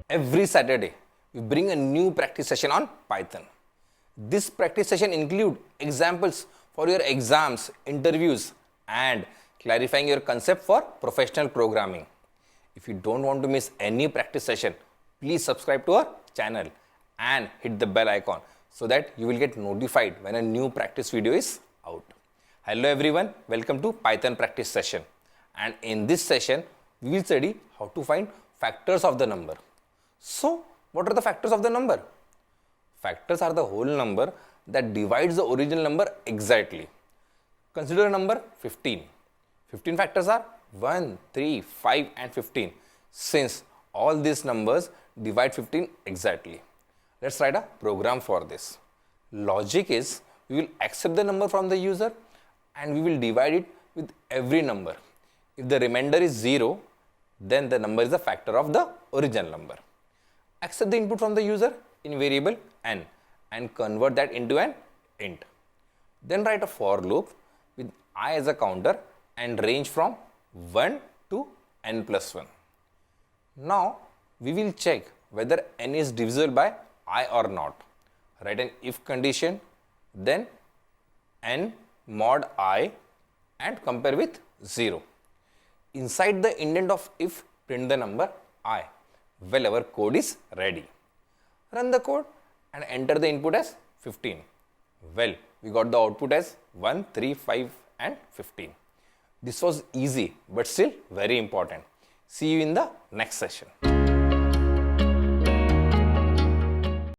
Every Saturday, we bring a new practice session on Python. This practice session includes examples for your exams, interviews, and clarifying your concept for professional programming. If you don't want to miss any practice session, please subscribe to our channel and hit the bell icon so that you will get notified when a new practice video is out. Hello everyone, welcome to Python practice session. And in this session, we will study how to find factors of the number. So, what are the factors of the number? Factors are the whole number that divides the original number exactly. Consider a number 15. 15 factors are 1, 3, 5 and 15. Since all these numbers divide 15 exactly. Let's write a program for this. Logic is, we will accept the number from the user and we will divide it with every number. If the remainder is 0, then the number is a factor of the original number. Accept the input from the user in variable n and convert that into an int. Then write a for loop with I as a counter and range from 1 to n plus 1. Now, we will check whether n is divisible by I or not. Write an if condition, then n mod I and compare with 0. Inside the indent of if, print the number I. Well, our code is ready. Run the code and enter the input as 15. Well, we got the output as 1, 3, 5 and 15. This was easy but still very important. See you in the next session.